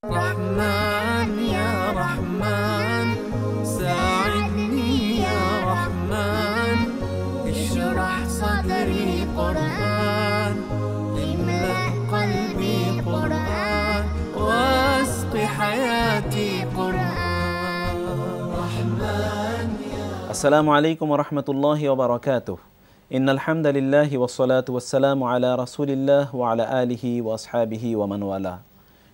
رحمن يا رحمن ساعدني يا رحمن اشرح صدري قرآن املأ قلبي قرآن واسق حياتي قرآن رحمن السلام عليكم ورحمة الله وبركاته إن الحمد لله والصلاة والسلام على رسول الله وعلى آله وأصحابه ومن والاه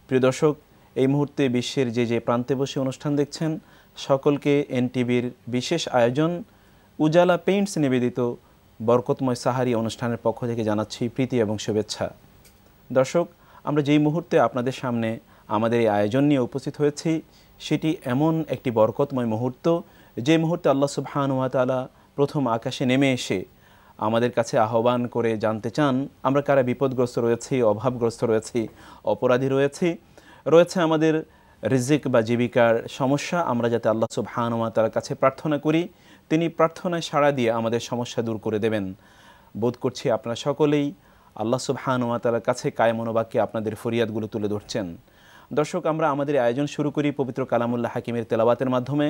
প্রিয় দর্শক এই মুহূর্তে বিশ্বের যে প্রান্তে বসে অনুষ্ঠান দেখছেন সকলকে এনটিভির বিশেষ আয়োজন উজালা পেইন্টস নিবেদিত বরকতময় সাহারি অনুষ্ঠানের পক্ষ থেকে জানাচ্ছি প্রীতি এবং শুভেচ্ছা। দর্শক, আমরা যেই মুহূর্তে আপনাদের সামনে আমাদের এই আয়োজন নিয়ে উপস্থিত হয়েছি সেটি এমন একটি বরকতময় মুহূর্ত যে মুহূর্তে আল্লাহ সুবহানাহু ওয়া তাআলা প্রথম আকাশে নেমে এসে আমাদের কাছে আহ্বান করে জানতে চান আমরা কারা বিপদগ্রস্ত রয়েছি, অভাবগ্রস্ত রয়েছি, অপরাধী রয়েছে আমাদের রিজিক বা জীবিকার সমস্যা। আমরা যাতে আল্লাহ সুবহানাহু ওয়া তাআলার কাছে প্রার্থনা করি, তিনি প্রার্থনায় সাড়া দিয়ে আমাদের সমস্যা দূর করে দেবেন। বোধ করছি আপনারা সকলেই আল্লাহ সুবহানাহু ওয়া তাআলার কাছে কায়মনোবাক্যে আপনাদের ফরিয়াদগুলো তুলে ধরছেন। দর্শক, আমরা আমাদের আয়োজন শুরু করি পবিত্র কালামুল্লাহ হাকিমের তেলাওয়াতের মাধ্যমে।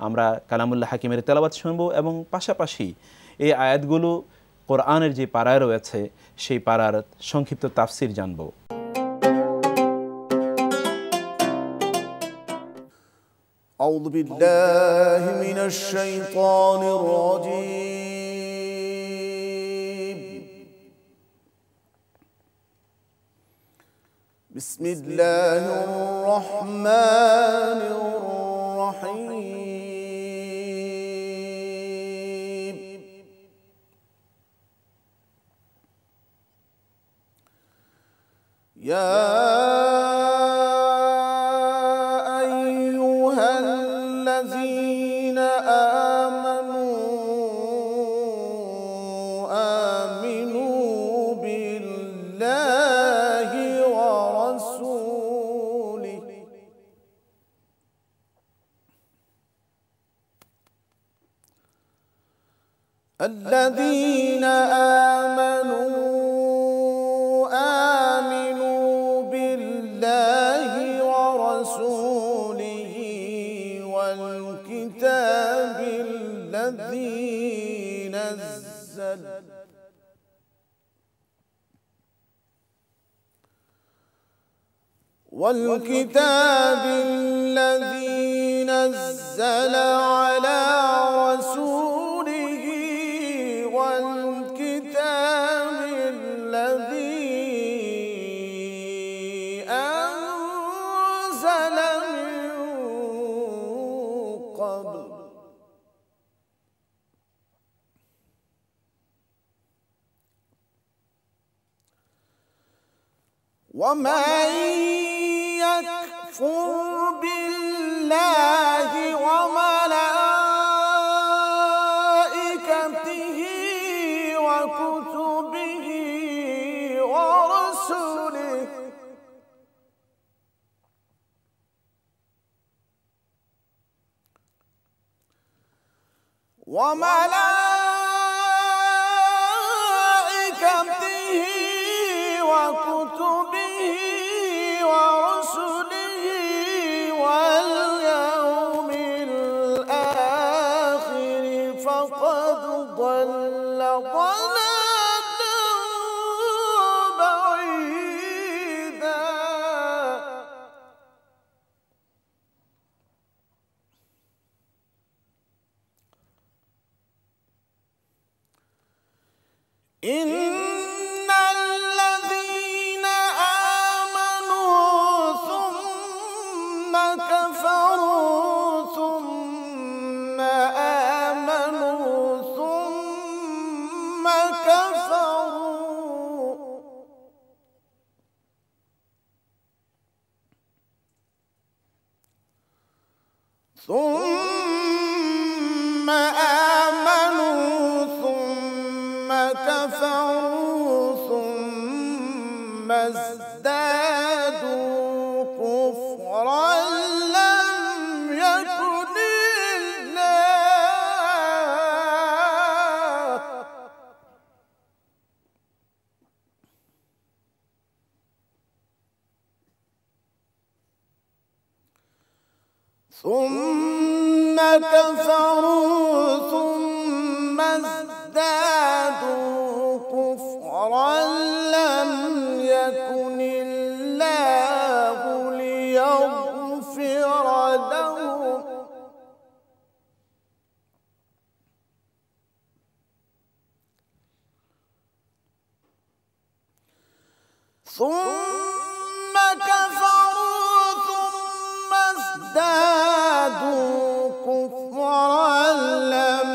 আমরা কালামুল্লাহ হাকিমের তেলাওয়াত শুনব এবং পাশাপাশি এই আয়াতগুলো কোরআনের যে পারায় রয়েছে সেই পারার সংক্ষিপ্ত তাফসির জানব। আউযু বিল্লাহি মিনাশ শাইতানির রাজীম। বিসমিল্লাহির রহমানির রহিম। يا أيها الذين آمنوا بالله ورسوله الذين آمنوا بالله ورسوله والكتاب الذي نزل على رسوله والكتاب الذي أنزل من قبل ومن يكفر بالله وملائكته وكتبه ورسله واليوم الآخر فقد ضل ضلالا بعيدا. إن الذين آمنوا ثم كفروا ثم آمنوا ثم كفروا ثم آمنوا ثم كفروا ثم ازدادوا كفرا لم يكن الله ثم كفروا ثم ازدادوا كفرا لم يكن الله ليغفر لهم ثم كفروا ثم ازدادوا كفرا لم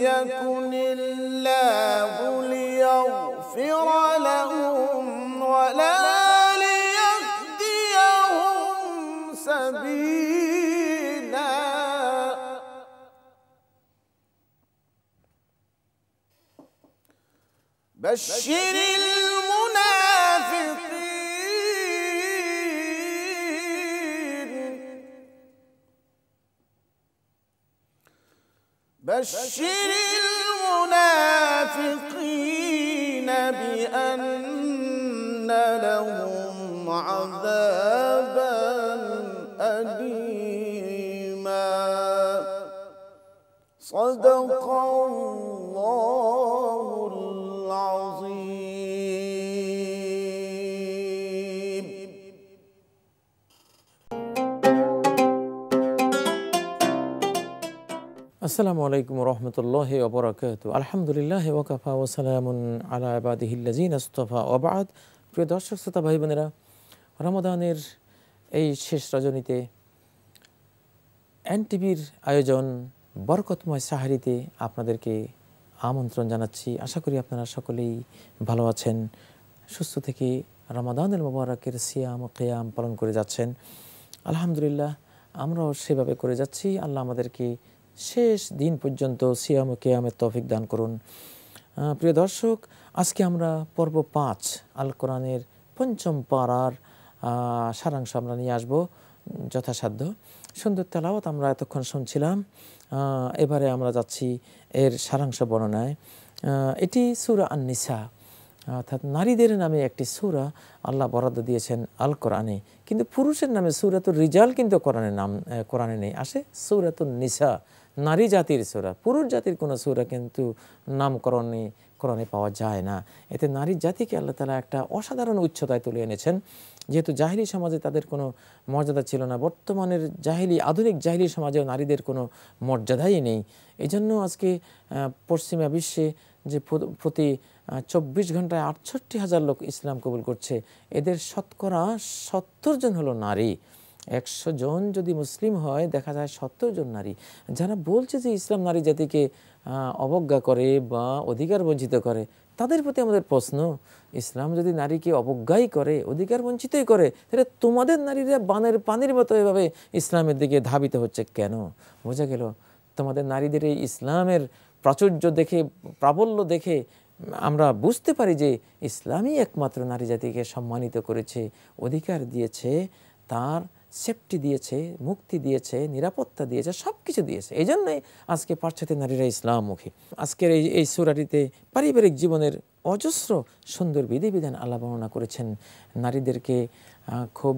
يكن الله ليغفر لهم ولا ليهديهم سبيلا بشر بشر المنافقين بأن لهم عذابا أليما صدق الله العظيم. আসসালামু আলাইকুম রহমতুল্লাহি ওয়া বারাকাতুহু। আলহামদুলিল্লাহি ওয়া কাফা ওয়া সালামুন আলা ইবাদিহিল্লাযিনা ইসতাফা ওয়া বা'দ। প্রিয় দর্শক শ্রোতা ভাই বোনেরা, রমাদানের এই শেষ রজনীতে এনটিভির আয়োজন বরকতময় সাহারিতে আপনাদেরকে আমন্ত্রণ জানাচ্ছি। আশা করি আপনারা সকলেই ভালো আছেন, সুস্থ থেকে রমাদানুল মুবারকের সিয়াম ও কিয়াম পালন করে যাচ্ছেন। আলহামদুলিল্লাহ আমরাও সেভাবে করে যাচ্ছি। আল্লাহ আমাদেরকে শেষ দিন পর্যন্ত সিয়াম ও কিয়ামের তৌফিক দান করুন। প্রিয় দর্শক, আজকে আমরা পর্ব 5 আল কোরআনের 5ম পারার সারাংশ আমরা নিয়ে আসব যথাসাধ্য। সুন্দর তেলাওয়াত আমরা এতক্ষণ শুনছিলাম, এবারে আমরা যাচ্ছি এর সারাংশ বর্ণনায়। এটি সূরা আন-নিসা, অর্থাৎ নারীদের নামে একটি সূরা আল্লাহ বরাদ্দ দিয়েছেন আল কোরআনে, কিন্তু পুরুষের নামে সূরাতুর রিজাল কিন্তু কোরআনে নেই, আসে সূরাতুন নিসা, নারী জাতির সূরা। পুরুষ জাতির কোনো সূরা কিন্তু নামকরণে কোরআনে পাওয়া যায় না। এতে নারী জাতিকে আল্লাহ তাআলা একটা অসাধারণ উচ্চতায় তুলে এনেছেন। যেহেতু জাহিলি সমাজে তাদের কোনো মর্যাদা ছিল না, বর্তমানের আধুনিক জাহিলি সমাজেও নারীদের কোনো মর্যাদাই নেই। এই জন্য আজকে পশ্চিমা বিশ্বে যে প্রতি 24 ঘন্টায় 68,000 লোক ইসলাম কবুল করছে, এদের শতকরা 70 জন হলো নারী। 100 জন যদি মুসলিম হয়, দেখা যায় 70 জন নারী। যারা বলছে যে ইসলাম নারী জাতিকে অবজ্ঞা করে বা অধিকার বঞ্চিত করে, তাদের প্রতি আমাদের প্রশ্ন, ইসলাম যদি নারীকে অবজ্ঞাই করে, অধিকার বঞ্চিতই করে, তাহলে তোমাদের নারীরা বানের পানির মতো এভাবে ইসলামের দিকে ধাবিত হচ্ছে কেন? বোঝা গেল তোমাদের নারীদের এই ইসলামের প্রাচুর্য দেখে, প্রাবল্য দেখে আমরা বুঝতে পারি যে ইসলামই একমাত্র নারী জাতিকে সম্মানিত করেছে, অধিকার দিয়েছে, তার সেফটি দিয়েছে, মুক্তি দিয়েছে, নিরাপত্তা দিয়েছে, সব কিছু দিয়েছে। এই জন্যই আজকে পাশ্চাত্য নারীরা ইসলামমুখী। আজকের এই সূরাটিতে পারিবারিক জীবনের অজস্র সুন্দর বিধিবিধান আল্লাহ বর্ণনা করেছেন। নারীদেরকে খুব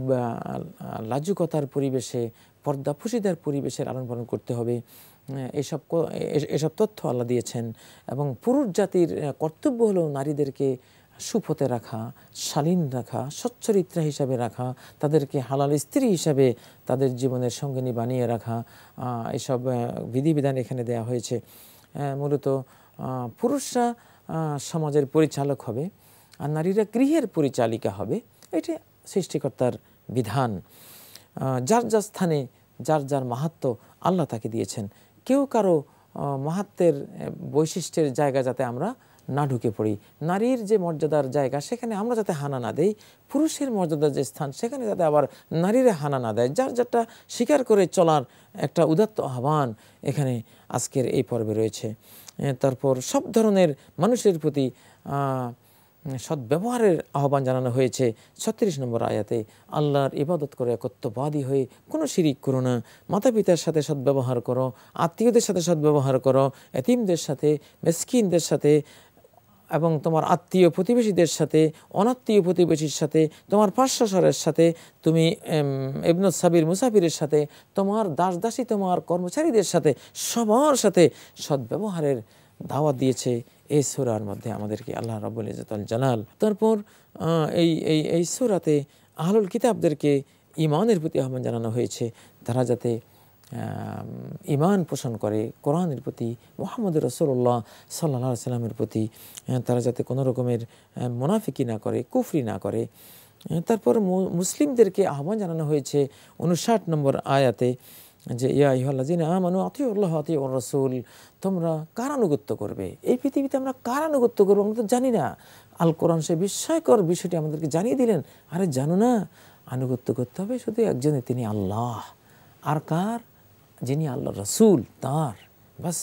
লাজুকতার পরিবেশে, পর্দাফুশিদার পরিবেশে লালন পালন করতে হবে, এসব তথ্য আল্লাহ দিয়েছেন। এবং পুরুষ জাতির কর্তব্য হলো নারীদেরকে সুপথে রাখা, শালীন রাখা, সচ্চরিত্রা হিসাবে রাখা, তাদেরকে হালাল স্ত্রী হিসাবে তাদের জীবনের সঙ্গিনী বানিয়ে রাখা। এসব বিধিবিধান এখানে দেয়া হয়েছে। মূলত পুরুষরা সমাজের পরিচালক হবে আর নারীরা গৃহের পরিচালিকা হবে, এটি সৃষ্টিকর্তার বিধান। যার যার স্থানে যার যার মাহাত্ম্য আল্লাহ তাকে দিয়েছেন। কেউ কারো মাহাত্ম্যের বৈশিষ্ট্যের জায়গা যাতে আমরা না ঢুকে পড়ি, নারীর যে মর্যাদার জায়গা সেখানে আমরা যাতে হানা না দেই, পুরুষের মর্যাদার যে স্থান সেখানে যাতে আবার নারীরা হানা না দেয়, যার যারটা স্বীকার করে চলার একটা উদাত্ত আহ্বান এখানে আজকের এই পর্বে রয়েছে। তারপর সব ধরনের মানুষের প্রতি সদ্ব্যবহারের আহ্বান জানানো হয়েছে 36 নম্বর আয়াতে। আল্লাহর ইবাদত করে একত্ববাদী হয়ে কোনো শিরিক করো না, মাতা পিতার সাথে সদ্ব্যবহার করো, আত্মীয়দের সাথে সদ্ব্যবহার করো, এতিমদের সাথে, মিসকিনদের সাথে, এবং তোমার আত্মীয় প্রতিবেশীদের সাথে, অনাত্মীয় প্রতিবেশীর সাথে, তোমার পার্শ্বসরের সাথে, তুমি ইবনুস সাবির মুসাফিরের সাথে, তোমার দাসদাসী, তোমার কর্মচারীদের সাথে, সবার সাথে সদ্ব্যবহারের দাওয়াত দিয়েছে এই সূরার মধ্যে আমাদেরকে আল্লাহ রাব্বুল ইজ্জত আল জালাল। তারপর এই সূরাতে আহলুল কিতাবদেরকে ঈমানের প্রতি আহ্বান জানানো হয়েছে, তারা যাতে ঈমান পোষণ করে কোরআনের প্রতি, মুহাম্মদ রাসূলুল্লাহ সাল্লাল্লাহু আলাইহি সাল্লামের প্রতি, তারা যাতে কোনো রকমের মুনাফিকি না করে, কুফরি না করে। তারপর মুসলিমদেরকে আহ্বান জানানো হয়েছে 59 নম্বর আয়াতে যে ইয়া আইয়ুহাল্লাযীনা আমানু আতিউল্লাহ ওয়া আতিউর রাসূল, তোমরা কার আনুগত্য করবে? এই পৃথিবীতে আমরা কার আনুগত্য করবো আমরা তো জানি না। আল কোরআন সে বিস্ময়কর বিষয়টি আমাদেরকে জানিয়ে দিলেন, আরে জানো না, আনুগত্য করতে হবে শুধু একজনে, তিনি আল্লাহ। আর কার? যিনি আল্লাহ রাসূল, তার, বাস।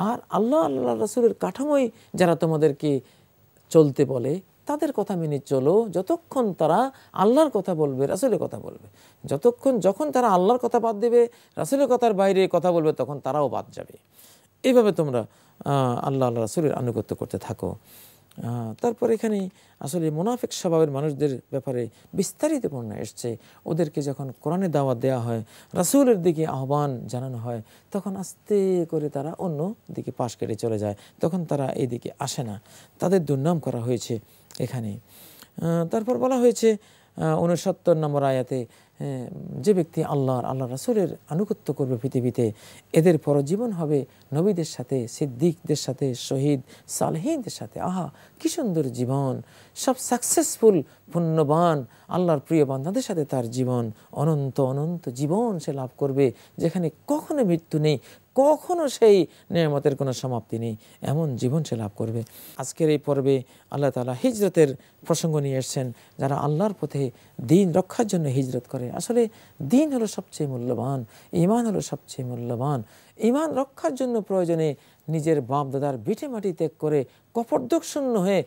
আর আল্লাহ রাসূলের কাঠামোয় যারা তোমাদেরকে চলতে বলে তাদের কথা মেনে চলো, যতক্ষণ তারা আল্লাহর কথা বলবে, রাসূলের কথা বলবে। যখন তারা আল্লাহর কথা বাদ দেবে, রাসূলের কথার বাইরে কথা বলবে, তখন তারাও বাদ যাবে। এইভাবে তোমরা আল্লাহ রাসূলের আনুগত্য করতে থাকো। তারপর এখানে আসলে মুনাফিক স্বভাবের মানুষদের ব্যাপারে বিস্তারিত বর্ণনা এসছে। ওদেরকে যখন কোরআনে দাওয়াত দেওয়া হয়, রাসূলের দিকে আহ্বান জানানো হয়, তখন আস্তে করে তারা অন্য দিকে পাশ কেটে চলে যায়, তখন তারা এই দিকে আসে না, তাদের দুর্নাম করা হয়েছে এখানে। তারপর বলা হয়েছে 69 নম্বর আয়াতে, যে ব্যক্তি আল্লাহ রাসূলের আনুগত্য করবে পৃথিবীতে, এদের পরজীবন হবে নবীদের সাথে, সিদ্দিকদের সাথে, শহীদ, সালেহীনদের সাথে। আহা, কি সুন্দর জীবন! সব সাকসেসফুল, পুণ্যবান, আল্লাহর প্রিয় বান্দাদের সাথে তার জীবন, অনন্ত অনন্ত জীবন সে লাভ করবে, যেখানে কখনো মৃত্যু নেই, কখনো সেই নেয়ামতের কোনো সমাপ্তি নেই, এমন জীবন সে লাভ করবে। আজকের এই পর্বে আল্লাহ তাআলা হিজরতের প্রসঙ্গ নিয়ে এসেছেন। যারা আল্লাহর পথে দিন রক্ষার জন্য হিজরত করে, আসলে দিন হলো সবচেয়ে মূল্যবান, ঈমান হলো সবচেয়ে মূল্যবান। ঈমান রক্ষার জন্য প্রয়োজনে নিজের বাপ দাদার ভিটে মাটি ত্যাগ করে কপর্দকশূন্য হয়ে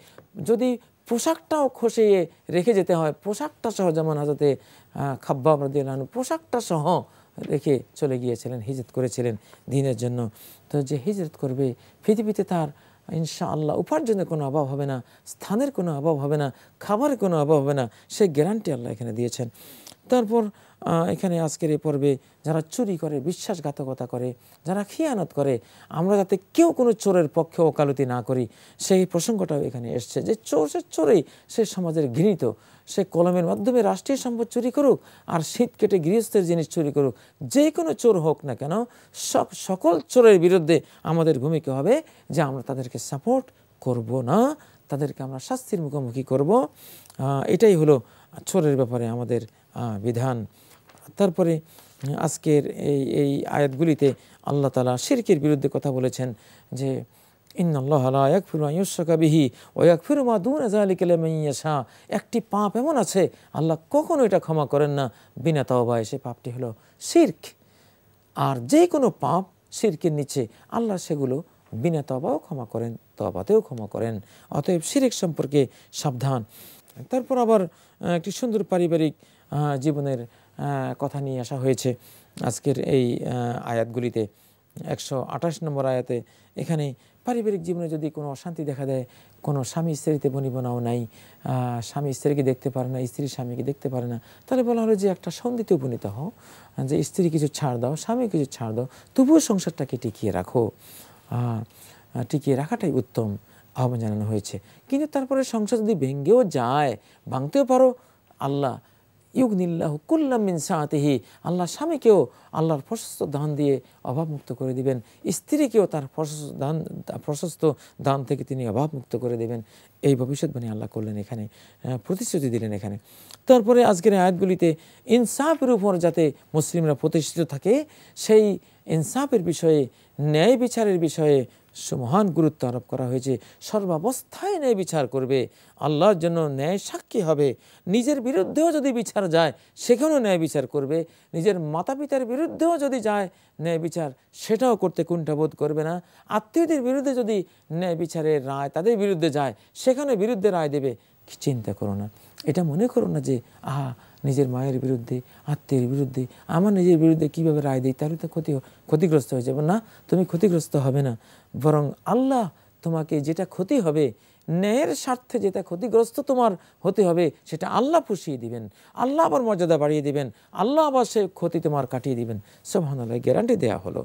যদি পোশাকটাও খসিয়ে রেখে যেতে হয়, পোশাকটা সহ, যেমন হযরতে খাব্বাব রাদিয়াল্লাহু আনহু পোশাকটা সহ রেখে চলে গিয়েছিলেন, হিজরত করেছিলেন দিনের জন্য। তো যে হিজরত করবে, পৃথিবীতে তার ইনশাআল্লাহ উপার্জনের কোনো অভাব হবে না, স্থানের কোনো অভাব হবে না, খাবারের কোনো অভাব হবে না, সেই গ্যারান্টি আল্লাহ এখানে দিয়েছেন। তারপর এখানে আজকের এই পর্বে যারা চুরি করে, বিশ্বাসঘাতকতা করে, যারা খিয়ানত করে, আমরা যাতে কেউ কোনো চোরের পক্ষে ওকালতি না করি, সেই প্রসঙ্গটাও এখানে এসছে। যে চোর, সে চোরেই, সে সমাজের ঘৃণিত, সে কলমের মাধ্যমে রাষ্ট্রীয় সম্পদ চুরি করুক আর শীত কেটে গৃহস্থের জিনিস চুরি করুক, যে কোনো চোর হোক না কেন, সকল চোরের বিরুদ্ধে আমাদের ভূমিকা হবে যে আমরা তাদেরকে সাপোর্ট করব না, তাদেরকে আমরা শাস্তির মুখোমুখি করব। এটাই হলো চোরের ব্যাপারে আমাদের বিধান। তারপরে আজকের এই আয়াতগুলিতে আল্লাহ তাআলা শিরকের বিরুদ্ধে কথা বলেছেন যে ইন্নাল্লাহা লা ইয়াগফিরু আন ইউশরাকা বিহি ওয়া ইয়াগফিরু মা দুনা যালিকা লিমান ইয়াশা। একটি পাপ এমন আছে আল্লাহ কখনো এটা ক্ষমা করেন না বিনা তওবায়, সে পাপটি হলো শিরক। আর যে কোনো পাপ শিরকের নিচে, আল্লাহ সেগুলো বিনা তওবাও ক্ষমা করেন, তওবাতেও ক্ষমা করেন। অতএব শিরক সম্পর্কে সাবধান। তারপর আবার একটি সুন্দর পারিবারিক জীবনের কথা নিয়ে আসা হয়েছে আজকের এই আয়াতগুলিতে। 128 নম্বর আয়াতে এখানে পারিবারিক জীবনে যদি কোনো অশান্তি দেখা দেয়, কোনো স্বামী স্ত্রীতে বনিবনাও নাই, স্বামী স্ত্রীকে দেখতে পারে না, স্ত্রী স্বামীকে দেখতে পারে না, তাহলে বলা হলো যে একটা সন্ধিতে উপনীত হও, যে স্ত্রী কিছু ছাড় দাও, স্বামী কিছু ছাড় দাও, তবুও সংসারটাকে টিকিয়ে রাখো। টিকিয়ে রাখাটাই উত্তম আহ্বান জানানো হয়েছে। কিন্তু তারপরে সংসার যদি ভেঙ্গেও যায়, ভাঙতেও পারো, আল্লাহ ইউগনিল্লাহু কুল্লাম মিন সাআতিহি, আল্লাহ স্বামীকেও আল্লাহর প্রশস্ত দান দিয়ে অভাবমুক্ত করে দিবেন, স্ত্রীকেও তার প্রশস্ত দান থেকে তিনি অভাবমুক্ত করে দেবেন। এই ভবিষ্যৎবাণী আল্লাহ করলেন এখানে, প্রতিশ্রুতি দিলেন এখানে। তারপরে আজকের আয়াতগুলিতে ইনসাফের উপর যাতে মুসলিমরা প্রতিষ্ঠিত থাকে, সেই ইনসাফের বিষয়ে, ন্যায় বিচারের বিষয়ে মহান গুরুত্ব আরোপ করা হয়েছে। সর্বাবস্থায় ন্যায় বিচার করবে, আল্লাহর জন্য ন্যায় সাক্ষী হবে, নিজের বিরুদ্ধেও যদি বিচার যায় সেখানেও ন্যায় বিচার করবে, নিজের মাতা পিতার বিরুদ্ধেও যদি যায় ন্যায় বিচার সেটাও করতে কুণ্ঠাবোধ করবে না, আত্মীয়দের বিরুদ্ধে যদি ন্যায় বিচারের রায় তাদের বিরুদ্ধে যায় সেখানে বিরুদ্ধে রায় দেবে। চিন্তা করো না, এটা মনে করো না যে আহা নিজের মায়ের বিরুদ্ধে, আত্মীয়ের বিরুদ্ধে, আমার নিজের বিরুদ্ধে কীভাবে রায় দিই, তাহলে তো ক্ষতিগ্রস্ত হয়ে যাবে। না, তুমি ক্ষতিগ্রস্ত হবে না, বরং আল্লাহ তোমাকে যেটা ক্ষতি হবে ন্যায়ের স্বার্থে যেটা ক্ষতিগ্রস্ত তোমার হতে হবে সেটা আল্লাহ পুষিয়ে দিবেন, আল্লাহ আবার মর্যাদা বাড়িয়ে দিবেন, আল্লাহ আবার সে ক্ষতি তোমার কাটিয়ে দিবেন। সুবহানাল্লাহ, গ্যারান্টি দেওয়া হলো।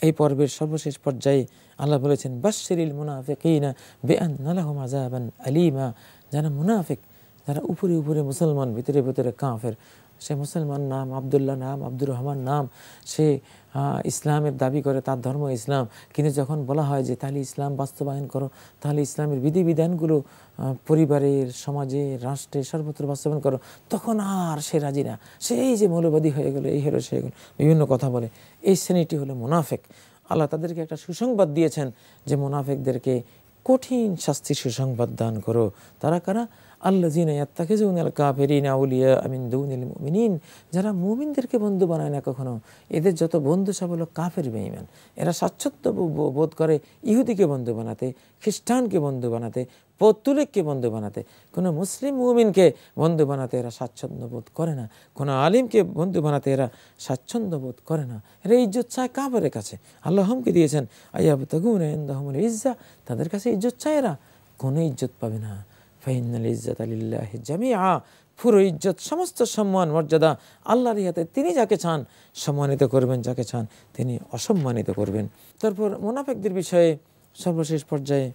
এই পর্বের সর্বশেষ পর্যায়ে আল্লাহ বলেছেন বাশশিরিল মুনাফিকিনা বিআন্না লাহুম আযাবান আলীমা। যারা মুনাফিক, যারা উপরে উপরে মুসলমান ভিতরে ভিতরে কাফের, সে মুসলমান নাম আব্দুল্লাহ, নাম আব্দুর রহমান, নাম সে ইসলামের দাবি করে, তার ধর্ম ইসলাম, কিন্তু যখন বলা হয় যে তাহলে ইসলাম বাস্তবায়ন করো, তাহলে ইসলামের বিধিবিধানগুলো পরিবারের, সমাজে, রাষ্ট্রে সর্বত্র বাস্তবায়ন করো, তখন আর সে রাজি না। সে এই যে মৌলবাদী হয়ে গেল, এই হলো সে গেল, বিভিন্ন কথা বলে। এই শ্রেণীটি হলো মুনাফিক। আল্লাহ তাদেরকে একটা সুসংবাদ দিয়েছেন যে মুনাফিকদেরকে কঠিন শাস্তি সুসংবাদ দান করো। তারা কারা? আল্লাযীনা ইয়াত্তাখিযুনাল কাফিরিনা আউলিয়া মিন দুনিল মুমিনিন। যারা মুমিনদেরকে বন্ধু বানায় না কখনো, এদের যত বন্ধু সব হলো কাফের বেঈমান। এরা স্বাচ্ছন্দ্য বোধ করে ইহুদিকে বন্ধু বানাতে, খ্রিস্টানকে বন্ধু বানাতে, পৌত্তলিককে বন্ধু বানাতে। কোনো মুসলিম মুমিনকে বন্ধু বানাতে এরা স্বাচ্ছন্দ্য বোধ করে না, কোনো আলিমকে বন্ধু বানাতে এরা স্বাচ্ছন্দ্য বোধ করে না। এরা ইজ্জত চায় কাফেরের কাছে। আল্লাহ হুমকি দিয়েছেন আইয়াবতাগুনা ইনদাহুমুল ইজ্জা, তাদের কাছে ইজ্জত চায়, এরা কোনো ইজ্জত পাবে না। ফাইনাল ইজ্জাত লিল্লাহি জামিআ, পুরো ইজ্জত, সমস্ত সম্মান মর্যাদা আল্লাহর হাতে। তিনি যাকে চান সম্মানিত করবেন, যাকে চান তিনি অসম্মানিত করবেন। তারপর মুনাফিকদের বিষয়ে সর্বশেষ পর্যায়ে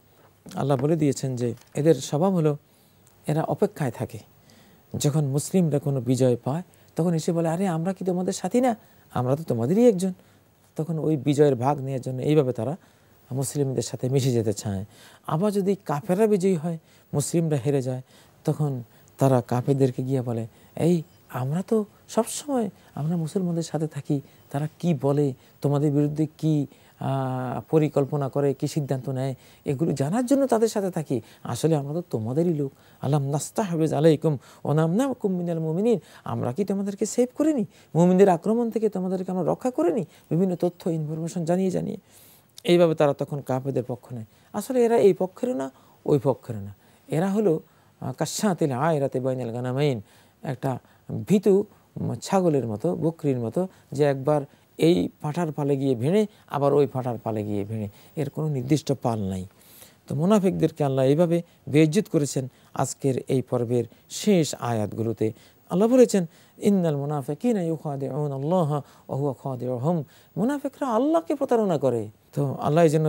আল্লাহ বলে দিয়েছেন যে এদের স্বভাব হলো এরা অপেক্ষায় থাকে। যখন মুসলিমরা কোনো বিজয় পায় তখন এসে বলে, আরে আমরা কি তোমাদের সাথী না, আমরা তো তোমাদেরই একজন। তখন ওই বিজয়ের ভাগ নেওয়ার জন্য এইভাবে তারা মুসলিমদের সাথে মিশে যেতে চায়। আবার যদি কাফেররা বিজয়ী হয়, মুসলিমরা হেরে যায়, তখন তারা কাফেরদেরকে গিয়ে বলে, এই আমরা তো সবসময় আমরা মুসলমানদের সাথে থাকি, তারা কি বলে, তোমাদের বিরুদ্ধে কি পরিকল্পনা করে, কি সিদ্ধান্ত নেয়, এগুলো জানার জন্য তাদের সাথে থাকি। আসলে আমরা তো তোমাদেরই লোক। আলাম নাস্তাহবিজ আলাইকুম ওয়া নামনাকুম মিনাল মুমিনিন। আমরা কি তোমাদেরকে সেভ করিনি? মুমিনদের আক্রমণ থেকে তোমাদেরকে আমরা রক্ষা করিনি? বিভিন্ন তথ্য ইনফরমেশন জানিয়ে এইভাবে তারা তখন কাফেরদের পক্ষ নেয়। আসলে এরা এই পক্ষেরও না, ওই পক্ষেরও না। এরা হলো কাশাতিল আয়রাতে বাইনাল গানামাইন, একটা ভীতু ছাগলের মতো, বকরির মতো, যে একবার এই পাঁঠার পালে গিয়ে ভেড়ে, আবার ওই পাঁঠার পালে গিয়ে ভেড়ে, এর কোনো নির্দিষ্ট পাল নাই। তো মুনাফিকদেরকে আল্লাহ এইভাবে বেইজ্জত করেছেন আজকের এই পর্বের শেষ আয়াতগুলোতে। আল্লাহ বলেছেন ইন্নাল মুনাফিকিনা ইউখাদিউনা আল্লাহ ওয়া হুয়া খাদিউহুম। মুনাফিকরা আল্লাহকে প্রতারণা করে। তো আল্লাহ এই জন্য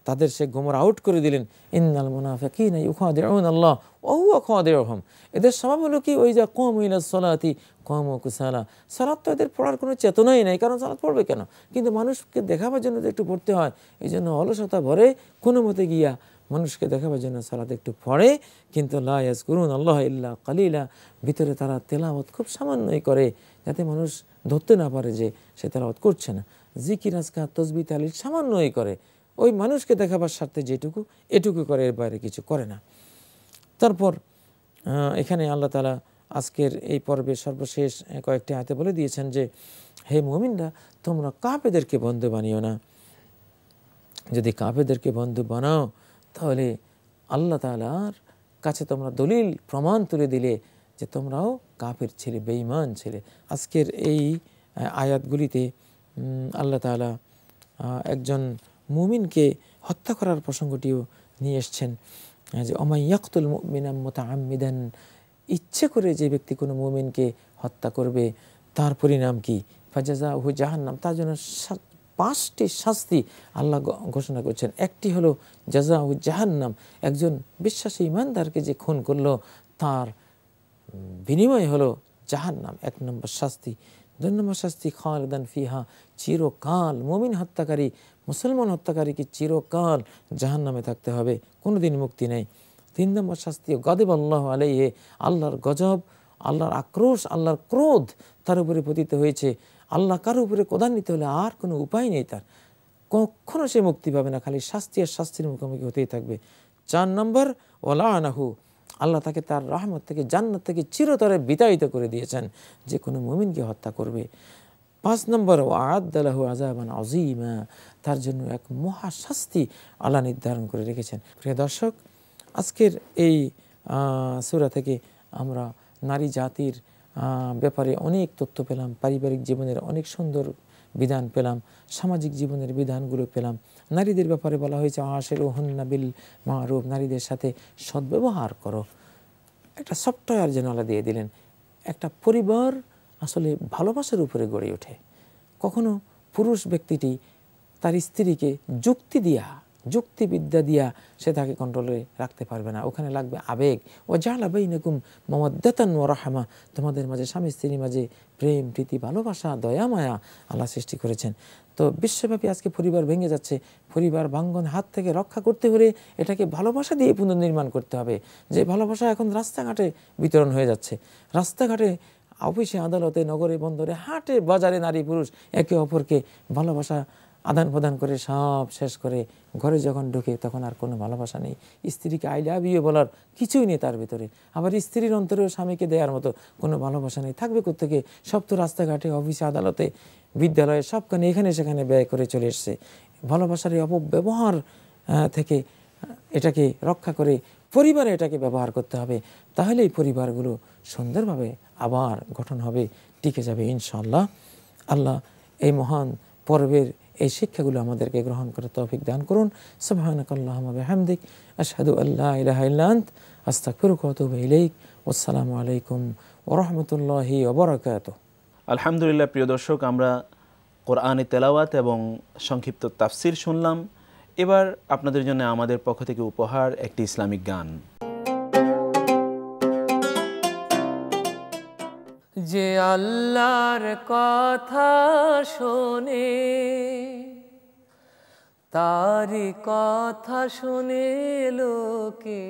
তাদের সে গোমর আউট করে দিলেন। ইন্নাল মুনাফিকিনা ইউখাদিউনা আল্লাহ ওয়া হুয়া খাদিউহুম। এদের স্বভাব হলো কি, ওই যে কুমু ইলাস সালাতি কুমু কুসালা। সালাত তো এদের পড়ার কোনো চেতনাই নাই, কারণ সালাত পড়বে কেন? কিন্তু মানুষকে দেখাবার জন্য তো একটু পড়তে হয়, এই জন্য অলসতা ভরে কোনো মতে গিয়া মানুষকে দেখাবার জন্য সালাত একটু পড়ে, কিন্তু লা ইয়াজকুরুন আল্লাহ ইল্লা কালিলা। ভিতরে তারা তেলাওয়াত খুব সামান্যই করে, যাতে মানুষ ধরতে না পারে যে সে তেলাওয়াত করছে না। জিকির আজকার তসবিহ তাহলিল সামান্যই করে, ওই মানুষকে দেখাবার স্বার্থে যেটুকু এটুকু করে, এর বাইরে কিছু করে না। তারপর এখানে আল্লাহ তাআলা আজকের এই পর্বের সর্বশেষ কয়েকটি আয়াতে বলে দিয়েছেন যে হে মুমিনরা, তোমরা কাফেরদেরকে বন্ধু বানিও না। যদি কাফেরদেরকে বন্ধু বানাও তাহলে আল্লাহ তাআলার কাছে তোমরা দলিল প্রমাণ তুলে দিলে যে তোমরাও কাফের ছিলে, বেঈমান ছিলে। আজকের এই আয়াতগুলিতে আল্লাহ তাআলা একজন মুমিনকে হত্যা করার প্রসঙ্গটিও নিয়ে এসছেন, যে ওমাই ইয়াকতুল মুমিনা মুতাআম্মিদান, ইচ্ছে করে যে ব্যক্তি কোনো মুমিনকে হত্যা করবে তার পরিণাম কি? ফাজাযাউহু জাহান্নাম, তার জন্য 5টি শাস্তি আল্লাহ ঘোষণা করছেন। একটি হলো জাযাউহু জাহান্নাম, একজন বিশ্বাসী ইমানদারকে যে খুন করলো তার বিনিময় হলো জাহান্নাম, 1 নম্বর শাস্তি। 2 নম্বর শাস্তি খালিদান ফিহা, চিরকাল মুমিন হত্যাকারী, মুসলমান হত্যাকারীকে চিরকাল জাহান্নামে থাকতে হবে, কোনোদিন মুক্তি নেই। 3 নম্বর শাস্তি গাদিব আল্লাহু আলাইহি, আল্লাহর গজব, আল্লাহর আক্রোশ, আল্লাহর ক্রোধ তার উপরে পতিত হয়েছে। আল্লাহ কারো উপরে ক্রোধান্বিত হলে আর কোনো উপায় নেই, তার কখনো সে মুক্তি পাবে না, খালি শাস্তি আর শাস্তির মুখোমুখি হতেই থাকবে। 4 নম্বর ওয়ালানাহু, আল্লাহ তাকে তার রহমত থেকে, জান্নাত থেকে চিরতরে বিতাড়িত করে দিয়েছেন যে কোনো মুমিনকে হত্যা করবে। 5 নম্বর ওয়াআদ্দা লাহু আযাবান আযীমা, তার জন্য এক মহা শাস্তি আল্লাহ নির্ধারণ করে রেখেছেন। প্রিয় দর্শক, আজকের এই সূরা থেকে আমরা নারী জাতির ব্যাপারে অনেক তথ্য পেলাম, পারিবারিক জীবনের অনেক সুন্দর বিধান পেলাম, সামাজিক জীবনের বিধানগুলো পেলাম। নারীদের ব্যাপারে বলা হয়েছে আশিরুহুন্না বিল মারুফ, নারীদের সাথে সদ্ব্যবহার করো। একটা সফটওয়্যার যেন আল্লাহ দিয়ে দিলেন। একটা পরিবার আসলে ভালোবাসার উপরে গড়ে ওঠে। কখনো পুরুষ ব্যক্তিটি তার স্ত্রীকে যুক্তিবিদ্যা দিয়া সে তাকে কন্ট্রোলে রাখতে পারবে না, ওখানে লাগবে আবেগ। ও জাআলা বাইনাকুম মাওয়াদ্দাতান ওয়া রাহমা, তোমাদের মাঝে স্বামী স্ত্রীর মাঝে প্রেম, প্রীতি, ভালোবাসা, দয়া মায়া আল্লাহ সৃষ্টি করেছেন। তো বিশ্বব্যাপী আজকে পরিবার ভেঙে যাচ্ছে। পরিবার ভাঙ্গন হাত থেকে রক্ষা করতে হলে এটাকে ভালোবাসা দিয়ে পুনর্নির্মাণ করতে হবে। যে ভালোবাসা এখন রাস্তাঘাটে বিতরণ হয়ে যাচ্ছে, রাস্তাঘাটে, অফিসে, আদালতে, নগরে, বন্দরে, হাটে, বাজারে নারী পুরুষ একে অপরকে ভালোবাসা আদান প্রদান করে সব শেষ করে ঘরে যখন ঢুকে তখন আর কোনো ভালোবাসা নেই। স্ত্রীকে আই লাভ ইউ বলার কিছুই নেই তার ভিতরে। আবার স্ত্রীর অন্তরেও স্বামীকে দেওয়ার মতো কোনো ভালোবাসা নেই। থাকবে কোত্থেকে? সব তো রাস্তাঘাটে, অফিসে, আদালতে, বিদ্যালয়ে, সবখানে এখানে সেখানে ব্যয় করে চলে এসছে। ভালোবাসার এই অপব্যবহার থেকে এটাকে রক্ষা করে পরিবারে এটাকে ব্যবহার করতে হবে। তাহলে এই পরিবারগুলো সুন্দরভাবে আবার গঠন হবে, টিকে যাবে ইনশাআল্লাহ। আল্লাহ এই মহান পর্বের এই শিক্ষাগুলো আমাদেরকে গ্রহণ করে তৌফিক দান করুন। সুবহানাকাল্লাহুম্মা বিহামদিক, আশহাদু আল্লা ইলাহা ইল্লা আনত, আস্তাগফিরুকা ওয়া আতুবু ইলাইক। ওয়াসসালামু আলাইকুম ওয়া রাহমাতুল্লাহি ওয়া বারাকাতুহু। আলহামদুলিল্লাহ, প্রিয় দর্শক, আমরা কোরআনে তেলাওয়াত এবং সংক্ষিপ্ত তাফসির শুনলাম। এবার আপনাদের জন্য আমাদের পক্ষ থেকে উপহার একটি ইসলামিক গান। যে আল্লাহর কথা শোনে তারি কথা শুনে লোকে,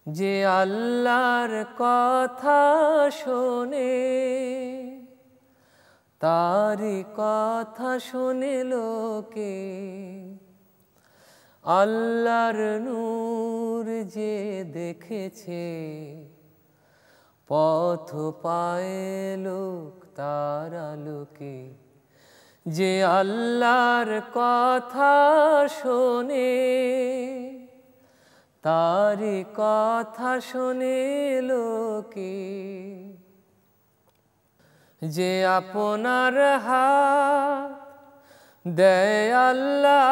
যে আল্লাহর কথা শোনে তারি কথা শুনে লোকে, আল্লাহর নূর যে দেখেছে পথ পায় লোক তার আলোকে, যে আল্লাহর কথা শোনে তারি কথা শোনে লোকে, যে আপনার হাত দেয় আল্লাহ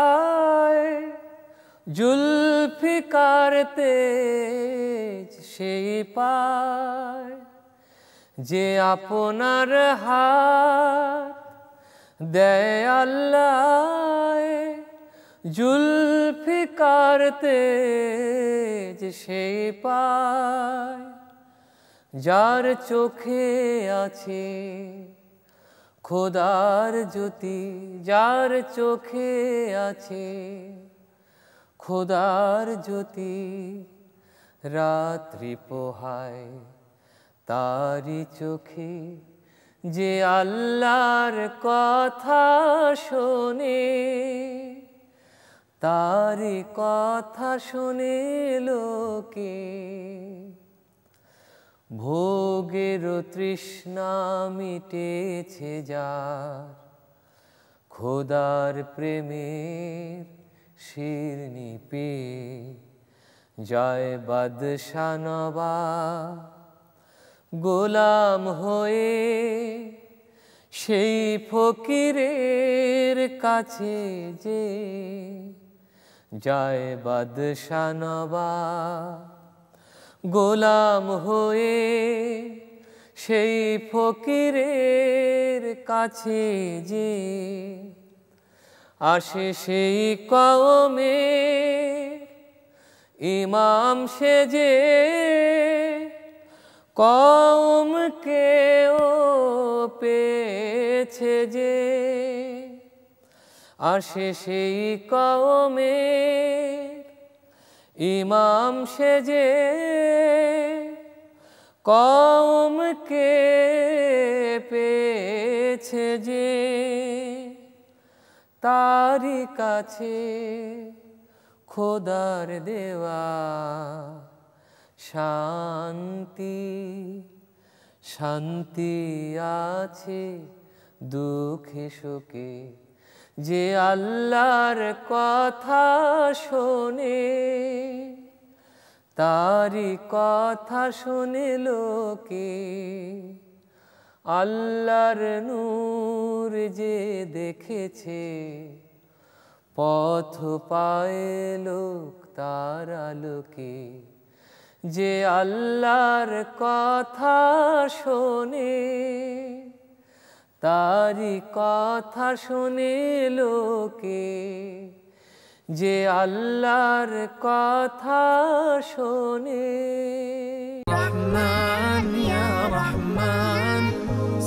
জুলফিকার তেজ সেই পায়, যে আপনার হাত দেয় আল্লাহ জুলফিকার তেজ সেই পায়, যার চোখে আছে খোদার জ্যোতি, যার চোখে আছে খোদার জ্যোতি, রাত্রি পোহায় তারি চোখে, যে আল্লাহর কথা শোনে তারি কথা শোনে লোকে, ভোগের তৃষ্ণা মিটেছে যার, খোদার প্রেমের শিরনি পেয়ে যায় বাদশা নবাব, গোলাম হয়ে সেই ফকিরের কাছে যে যায় বাদশা নবাব, গোলাম হয়ে সেই ফকিরের কাছে যে আসে সেই কওমের ইমাম সেজে, কওমকেও পেয়েছে যে আসে সেই কওমের ইমাম সেজে, কওমকে পেয়েছে যে তারি কাছে খোদার দেওয়া শান্তি, শান্তি আছে দুঃখে সুখে, যে আল্লাহর কথা শোনে তারি কথা শুনে লোকে, আল্লাহর নূর যে দেখেছে, পথ পায় লোক তার আলোকে। যে আল্লাহর কথা শোনে, তারি কথা শুনে লোকে। যে আল্লাহর কথা শোনে। রহমান ইয়া রহমান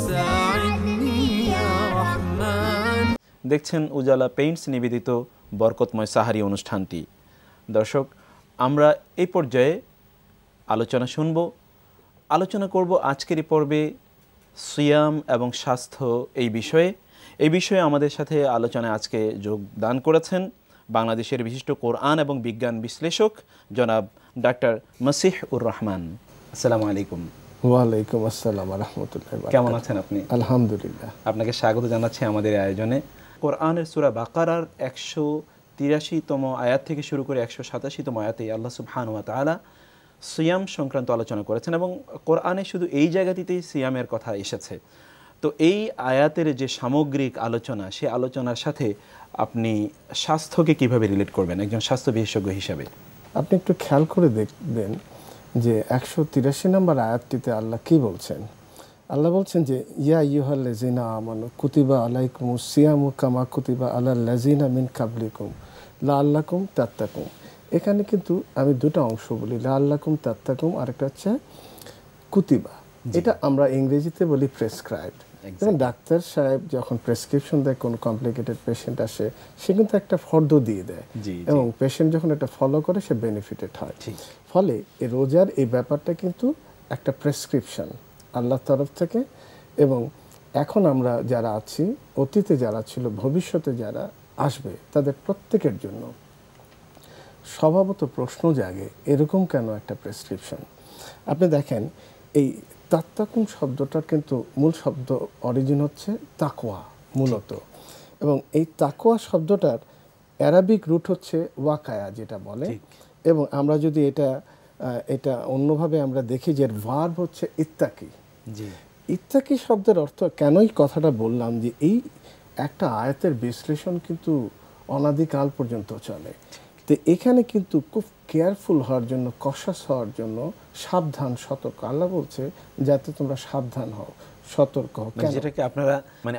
সাইদনি ইয়া রহমান। দেখছেন উজালা পেইন্টস নিবেদিত বরকতময় সাহারি অনুষ্ঠানটি। দর্শক, আমরা এই পর্যায়ে আলোচনা শুনব, আলোচনা করব আজকের এই পর্বে সিয়াম এবং স্বাস্থ্য এই বিষয়ে আমাদের সাথে আলোচনায় আজকে যোগদান করেছেন বাংলাদেশের বিশিষ্ট কোরআন এবং বিজ্ঞান বিশ্লেষক জনাব ডাক্তার মসিহ উর রহমান। আসসালামু আলাইকুম। ওয়ালাইকুম আসসালাম ওয়া রাহমাতুল্লাহি ওয়া বারাকাতুহু। কেমন আছেন আপনি? আলহামদুলিল্লাহ। আপনাকে স্বাগত জানাচ্ছি আমাদের আয়োজনে। কোরআনের সূরা বাকারার 183তম আয়াত থেকে শুরু করে 187তম আয়াতে আল্লাহ সুবহানাহু ওয়া তাআলা সিয়াম সংক্রান্ত আলোচনা করেছেন এবং কোরআনে শুধু এই জায়গাটিতেই সিয়ামের কথা এসেছে। তো এই আয়াতের যে সামগ্রিক আলোচনা, সেই আলোচনার সাথে আপনি স্বাস্থ্যকে কিভাবে রিলেট করবেন একজন স্বাস্থ্য বিশেষজ্ঞ হিসাবে? আপনি একটু খেয়াল করে দেখবেন যে 183 নম্বর আয়াতটিতে আল্লাহ কি বলছেন। আল্লাহ বলছেন যে ইয়া আইয়ুহাল্লাযিনা আমানু কুতিবা আলাইকুমুস সিয়ামু কামা কুতিবা আলাল্লাযিনা মিন কাবলিকুম লাআল্লাকুম তাত্তাকুন। এখানে কিন্তু আমি দুটো অংশ বলি, লাআল্লাকুম তাত্তাকুন আর একটা হচ্ছে কুতিবা। এটা আমরা ইংরেজিতে বলি প্রেসক্রাইবড। যেমন ডাক্তার সাহেব যখন প্রেসক্রিপশন দেয় কোনো কমপ্লিকেটেড পেশেন্ট আসে, সে কিন্তু একটা ফর্দ দিয়ে দেয় এবং পেশেন্ট যখন এটা ফলো করে সে বেনিফিটেড হয়। ফলে এই রোজার এই ব্যাপারটা কিন্তু একটা প্রেসক্রিপশন আল্লাহর তরফ থেকে। এবং এখন আমরা যারা আছি, অতীতে যারা ছিল, ভবিষ্যতে যারা আসবে, তাদের প্রত্যেকের জন্য স্বভাবত প্রশ্ন জাগে এরকম কেন একটা প্রেসক্রিপশন। আপনি দেখেন এই তাত্তাকুন শব্দটার কিন্তু মূল শব্দ অরিজিন হচ্ছে তাকওয়া মূলত, এবং এই তাকওয়া শব্দটার অ্যারাবিক রুট হচ্ছে ওয়াকায়া যেটা বলে। এবং আমরা যদি এটা অন্যভাবে আমরা দেখি যে ভার্ব হচ্ছে ইত্তাকি। ইত্তাকি শব্দের অর্থ কেনই কথাটা বললাম যে এই একটা আয়াতের বিশ্লেষণ কিন্তু অনাদিকাল পর্যন্ত চলে। তো এখানে কিন্তু খুব কেয়ারফুল হওয়ার জন্য, কশাস হওয়ার জন্য, সাবধান সতর্ক আল্লাহ বলছে যাতে তোমরা সাবধান হও, সতর্ক হও। যেটাকে আপনারা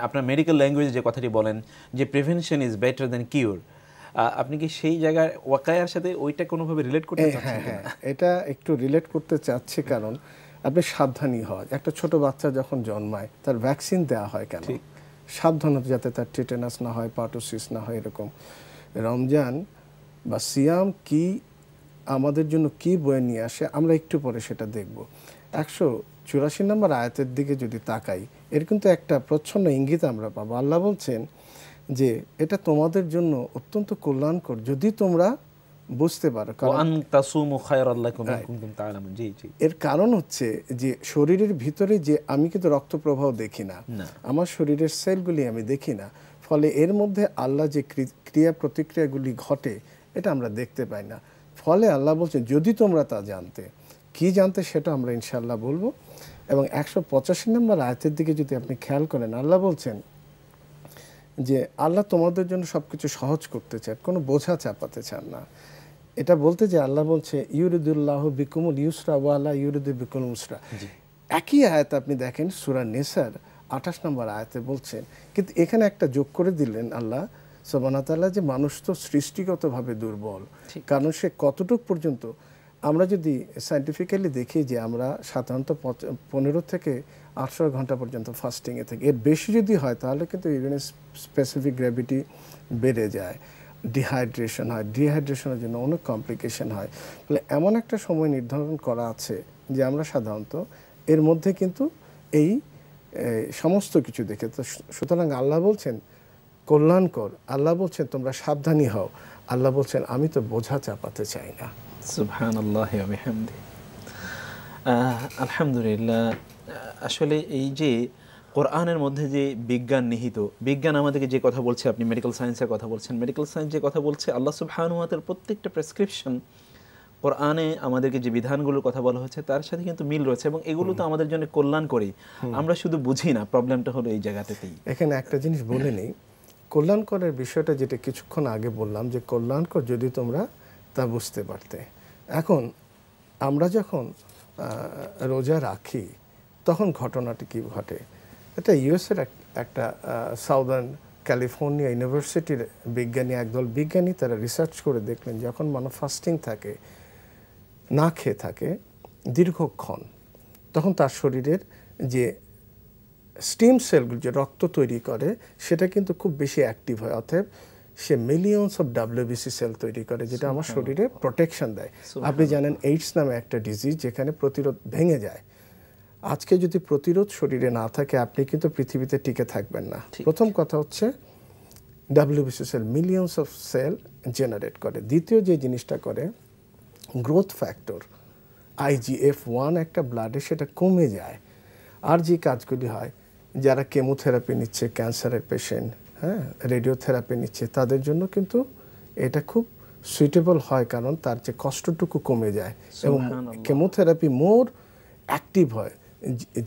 আপনার মেডিকেল ল্যাঙ্গুয়েজে যে কথাটি বলেন যে প্রিভেনশন ইজ বেটার দ্যান কিউর, আপনি কি সেই জায়গায় ওয়াকায়ার সাথে ওইটা কোনোভাবে রিলেট করতে চাচ্ছেন? হ্যাঁ, এটা একটু রিলেট করতে চাচ্ছি। কারণ আপনি সাবধানই হওয়া। একটা ছোট বাচ্চা যখন জন্মায় তার ভ্যাকসিন দেওয়া হয় কেন? সাবধানতা, যাতে তার টিটেনাস না হয়, পার্টোসিস না হয়। এরকম রমজান বা সিয়াম কি আমাদের জন্য কি বয়ে নিয়ে আসে আমরা একটু পরে সেটা দেখব। 184 নম্বর আয়াতের দিকে যদি তাকাই, এর কিন্তু একটা প্রচ্ছন্ন ইঙ্গিত আমরা পাবো। আল্লাহ বলছেন যে এটা তোমাদের জন্য অত্যন্ত কল্যাণকর যদি তোমরা বুঝতে পারো। এর কারণ হচ্ছে যে শরীরের ভিতরে যে আমি কিন্তু রক্ত প্রবাহ দেখি না, আমার শরীরের সেলগুলি আমি দেখি না, ফলে এর মধ্যে আল্লাহ যে ক্রিয়া প্রতিক্রিয়াগুলি ঘটে এটা আমরা দেখতে পাই না। ফলে আল্লাহ বলছেন যদি তোমরা তা জানতে, কি জানতে সেটা আমরা ইনশাআল্লাহ বলবো। এবং 185 নম্বর আয়াতের দিকে যদি আপনি খেয়াল করেন, আল্লাহ বলছেন যে আল্লাহ তোমাদের জন্য সবকিছু সহজ করতে চান, কোনো বোঝা চাপাতে চান না। এটা বলতে যে আল্লাহ বলছে ইউরিদুল্লাহ বিকুমুল ইউসরা ওয়া লা ইউরিদু বিকুল উসরা। একই আয়াত আপনি দেখেন সূরা নিসার 28 নম্বর আয়াতে বলছেন, কিন্তু এখানে একটা যোগ করে দিলেন আল্লাহ সুবহানাহু ওয়া তাআলা যে মানুষ তো সৃষ্টিগতভাবে দুর্বল। কারণ সে কতটুকু পর্যন্ত, আমরা যদি সায়েন্টিফিক্যালি দেখি যে আমরা সাধারণত 15 থেকে 18 ঘন্টা পর্যন্ত ফাস্টিংয়ে থাকি। এর বেশি যদি হয় তাহলে কিন্তু ইভেন স্পেসিফিক গ্র্যাভিটি বেড়ে যায়, ডিহাইড্রেশন হয়, ডিহাইড্রেশনের জন্য অনেক কমপ্লিকেশন হয়। ফলে এমন একটা সময় নির্ধারণ করা আছে যে আমরা সাধারণত এর মধ্যে কিন্তু এই সমস্ত কিছু দেখে। তো সুতরাং আল্লাহ বলছেন কল্যাণকর, আল্লাহ বলছেন তোমরা সাবধানী হও, আল্লাহ বলছেন আমি তো বোঝা চাপাতে চাই না। সুবহানাল্লাহি ওয়া বিহামদিহি। আলহামদুলিল্লাহ। আসলে এই যে কোরআনের মধ্যে যে বিজ্ঞান নিহিত, বিজ্ঞান আমাদেরকে যে কথা বলছে, আপনি মেডিকেল সায়েন্সের কথা বলছেন, মেডিকেল সায়েন্স যে কথা বলছে, আল্লাহ সুবহানাহু ওয়া তাআলার প্রত্যেকটা প্রেসক্রিপশন কোরআনে আমাদেরকে যে বিধানগুলোর কথা বলা হচ্ছে তার সাথে কিন্তু মিল রয়েছে এবং এগুলো তো আমাদের জন্য কল্যাণকরী। আমরা শুধু বুঝি না, প্রবলেমটা হলো এই জায়গাটাতেই। এখানে একটা জিনিস বলে নেই, কল্যাণকরের বিষয়টা যেটা কিছুক্ষণ আগে বললাম যে কল্যাণকর যদি তোমরা তা বুঝতে পারতে। এখন আমরা যখন রোজা রাখি তখন ঘটনাটি কি ঘটে, এটা ইউএসের একটা সাউদার্ন ক্যালিফোর্নিয়া ইউনিভার্সিটির বিজ্ঞানী, একদল বিজ্ঞানী তারা রিসার্চ করে দেখলেন যখন মানুষ ফাস্টিং থাকে, না খেয়ে থাকে দীর্ঘক্ষণ, তখন তার শরীরের যে স্টিম সেলগুলো যে রক্ত তৈরি করে সেটা কিন্তু খুব বেশি অ্যাক্টিভ হয়, অতএব সে মিলিয়নস অফ WBC সেল তৈরি করে যেটা আমার শরীরে প্রোটেকশন দেয়। আপনি জানেন এইডস নামে একটা ডিজিজ যেখানে প্রতিরোধ ভেঙে যায়। আজকে যদি প্রতিরোধ শরীরে না থাকে আপনি কিন্তু পৃথিবীতে টিকে থাকবেন না। প্রথম কথা হচ্ছে WBC cell millions of cell generate করে। দ্বিতীয় যে জিনিসটা করে গ্রোথ ফ্যাক্টর IGF-1 একটা ব্লাডে সেটা কমে যায়। আর যে কাজগুলি হয় যারা কেমোথেরাপি নিচ্ছে, ক্যান্সারের পেশেন্ট, হ্যাঁ, রেডিওথেরাপি নিচ্ছে, তাদের জন্য কিন্তু এটা খুব সুইটেবল হয় কারণ তার যে কষ্টটুকু কমে যায় এবং কেমোথেরাপি মোর অ্যাক্টিভ হয়,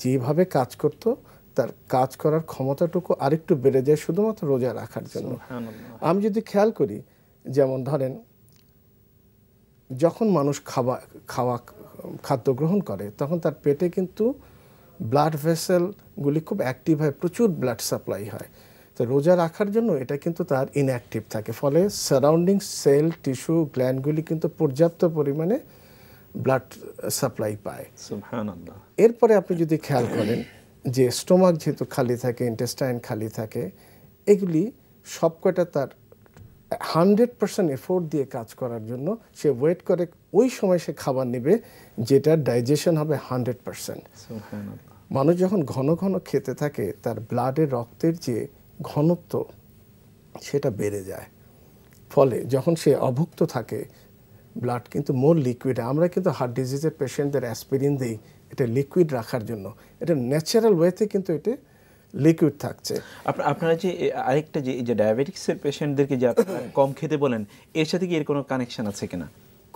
যেভাবে কাজ করতো তার কাজ করার ক্ষমতাটুকু আরেকটু বেড়ে যায় শুধুমাত্র রোজা রাখার জন্য। আমি যদি খেয়াল করি, যেমন ধরেন যখন মানুষ খাদ্য গ্রহণ করে তখন তার পেটে কিন্তু ব্লাড ভেসেলগুলি খুব অ্যাক্টিভ হয়, প্রচুর ব্লাড সাপ্লাই হয়। তো রোজা রাখার জন্য এটা কিন্তু তার ইনঅ্যাক্টিভ থাকে, ফলে সারাউন্ডিং সেল, টিস্যু, গ্ল্যান্ডগুলি কিন্তু পর্যাপ্ত পরিমাণে ব্লাড সাপ্লাই পায়। সুবহানাল্লাহ। এরপরে আপনি যদি খেয়াল করেন যে স্টোমাক যেহেতু খালি থাকে, ইন্টেস্টাইন খালি থাকে, এগুলি সবকটা তার 100% এফোর্ট দিয়ে কাজ করার জন্য সে ওয়েট করে ওই সময় সে খাবার নেবে যেটা ডাইজেশন হবে 100%। মানুষ যখন ঘন ঘন খেতে থাকে তার ব্লাডের রক্তের যে ঘনত্ব সেটা বেড়ে যায়, ফলে যখন সে অভুক্ত থাকে ব্লাড কিন্তু মোর লিকুইড। আমরা কিন্তু হার্ট ডিজিজের পেশেন্টদের অ্যাসপিরিন দিই এটা লিকুইড রাখার জন্য, এটা ন্যাচারাল ওয়েতে কিন্তু এটা লিকুইড থাকছে। আপনারা যে আরেকটা যে ডায়াবেটিক্সের পেশেন্টদেরকে যে কম খেতে বলেন, এর সাথে কি এর কোনো কানেকশন আছে কিনা?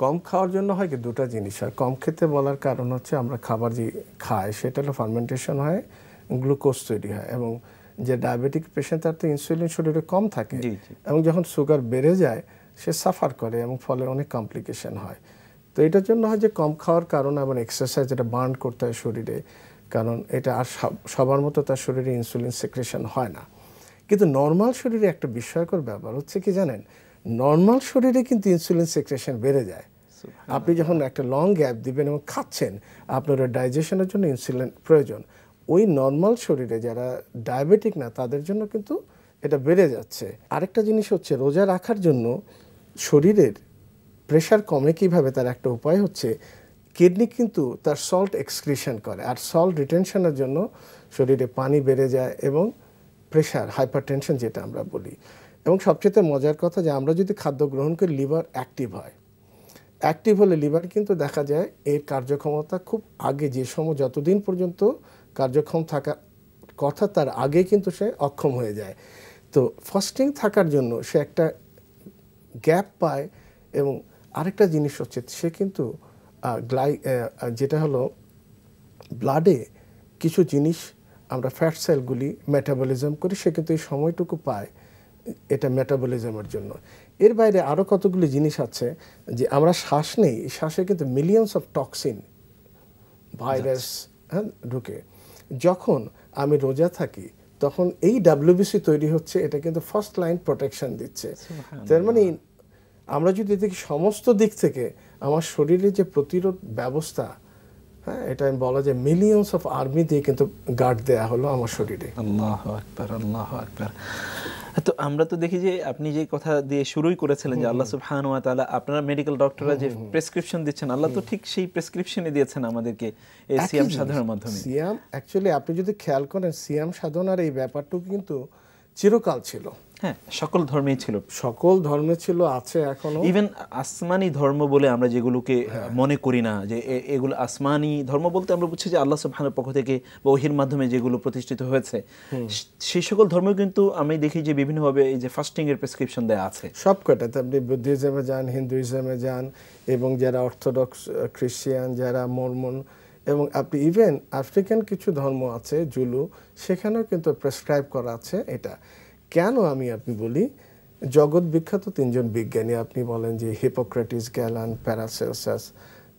কম খাওয়ার জন্য হয় কি দুটা জিনিস হয়। কম খেতে বলার কারণ হচ্ছে আমরা খাবার যে খাই সেটা হলো ফার্মেন্টেশন হয়, গ্লুকোজ তৈরি হয়, এবং যে ডায়াবেটিক পেশেন্ট তার তো ইনসুলিন শরীরে কম থাকে এবং যখন সুগার বেড়ে যায় সে সাফার করে এবং ফলে অনেক কমপ্লিকেশন হয়। তো এটার জন্য হয় যে কম খাওয়ার কারণ এবং এক্সারসাইজ এটা বার্ন করতে হয় শরীরে, কারণ এটা আর সবার মতো তার শরীরে ইনসুলিন সেক্রেশন হয় না। কিন্তু নর্মাল শরীরে একটা বিস্ময়কর ব্যাপার হচ্ছে কি জানেন, নর্মাল শরীরে কিন্তু ইনসুলিন সেক্রেশন বেড়ে যায়। আপনি যখন একটা লং গ্যাপ দিবেন এবং খাচ্ছেন আপনার ডাইজেশনের জন্য ইনসুলিন প্রয়োজন, ওই নর্মাল শরীরে যারা ডায়াবেটিক না তাদের জন্য কিন্তু এটা বেড়ে যাচ্ছে। আরেকটা জিনিস হচ্ছে রোজা রাখার জন্য শরীরের প্রেশার কমে কিভাবে, তার একটা উপায় হচ্ছে কিডনি কিন্তু তার সল্ট এক্সক্রিশন করে, আর সল্ট রিটেনশনের জন্য শরীরে পানি বেড়ে যায় এবং প্রেশার, হাইপারটেনশন যেটা আমরা বলি। এবং সবচেয়ে মজার কথা যে আমরা যদি খাদ্য গ্রহণ করি লিভার অ্যাক্টিভ হয়। অ্যাক্টিভ হলে লিভার কিন্তু দেখা যায় এর কার্যক্ষমতা খুব আগে, যে সময় যতদিন পর্যন্ত কার্যক্ষম থাকা কথা তার আগে কিন্তু সে অক্ষম হয়ে যায়। তো ফাস্টিং থাকার জন্য সে একটা গ্যাপ পায়। এবং আরেকটা জিনিস হচ্ছে সে কিন্তু যেটা হলো ব্লাডে কিছু জিনিস আমরা ফ্যাট সেলগুলি মেটাবলিজম করি, সে কিন্তু এই সময়টুকু পায় এটা মেটাবলিজমের জন্য। এর বাইরে আরও কতগুলি জিনিস আছে যে আমরা শ্বাস নেই, শ্বাসে কিন্তু মিলিয়নস অফ টক্সিন, ভাইরাস ঢুকে। যখন আমি রোজা থাকি তখন এই WBC তৈরি হচ্ছে, এটা কিন্তু ফার্স্ট লাইন প্রোটেকশন দিচ্ছে। তার মানে আমরা যদি দেখি সমস্ত দিক থেকে আমার শরীরের যে প্রতিরোধ ব্যবস্থা, হ্যাঁ, এটা আমি বলা যায় মিলিয়নস অফ আর্মি দিয়ে কিন্তু গার্ড দেয়া হলো আমার শরীরে। আল্লাহু আকবার, আল্লাহু আকবার। তো আমরা তো দেখি যে আপনি যে কথা দিয়ে শুরুই করেছিলেন যে আল্লাহ সুবহানাহু ওয়া তাআলা, আপনারা মেডিকেল ডক্টররা যে প্রেসক্রিপশন দিচ্ছেন, আল্লাহ তো ঠিক সেই প্রেসক্রিপশনই দিয়েছেন আমাদেরকে এই সিয়াম সাধনার মাধ্যমে। সিয়াম অ্যাকচুয়ালি আপনি যদি খেয়াল করেন সিয়াম সাধনার এই ব্যাপারটুকু কিন্তু চিরকাল ছিল। হ্যাঁ, সকল ধর্মেই ছিল। সকল ধর্মে ছিল, আছে এখনো। ইভেন আসমানি ধর্ম বলে আমরা যেগুলোকে মনে করি না যে এগুলো আসমানি ধর্ম বলতে আমরা বুঝছি যে আল্লাহ সুবহানাহু পক্ষ থেকে বা ওহীর মাধ্যমে যেগুলো প্রতিষ্ঠিত হয়েছে, সেই সকল ধর্ম কিন্তু আমি দেখি যে বিভিন্নভাবে এই যে ফাস্টিং এর প্রেসক্রিপশন দেয়া আছে সবকটাতে। আপনি বুদ্ধিজমে যান, হিন্দুইজমে যান, এবং যারা অর্থোডক্স খ্রিস্টান, যারা মরমন, এবং আপনি ইভেন আফ্রিকান কিছু ধর্ম আছে জুলু, সেখানেও কিন্তু প্রেসক্রাইব করা আছে এটা। কেন আপনি বলি, জগৎ বিখ্যাত 3 জন বিজ্ঞানী, আপনি বলেন যে হিপোক্রেটিস, গ্যালান, প্যারাসেলসাস,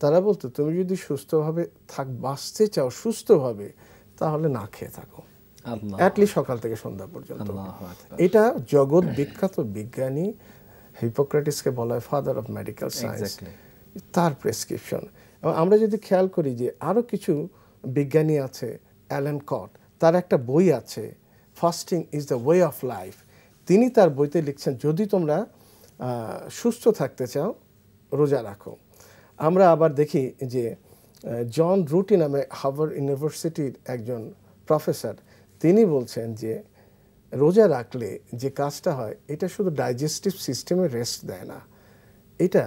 তারা বলতো তুমি যদি সুস্থভাবে বাঁচতে চাও সুস্থভাবে, তাহলে না খেয়ে থাকো অ্যাটলিস্ট সকাল থেকে সন্ধ্যা পর্যন্ত। এটা জগৎ বিখ্যাত বিজ্ঞানী হিপোক্রেটিসকে বলা হয় ফাদার অফ মেডিকেল সায়েন্স, তার প্রেসক্রিপশন। এবং আমরা যদি খেয়াল করি যে আরও কিছু বিজ্ঞানী আছে, অ্যালেন কট, তার একটা বই আছে fasting is the way of life. তিনি তার বইতে লিখছেন যদি তোমরা সুস্থ থাকতে চাও রোজা রাখো। আমরা আবার দেখি যে জন রুটি নামে হার্ভার্ড ইউনিভার্সিটির একজন প্রফেসর, তিনি বলছেন যে রোজা রাখলে যে কাজটা হয়, এটা শুধু ডাইজেস্টিভ সিস্টেমে রেস্ট দেয় না, এটা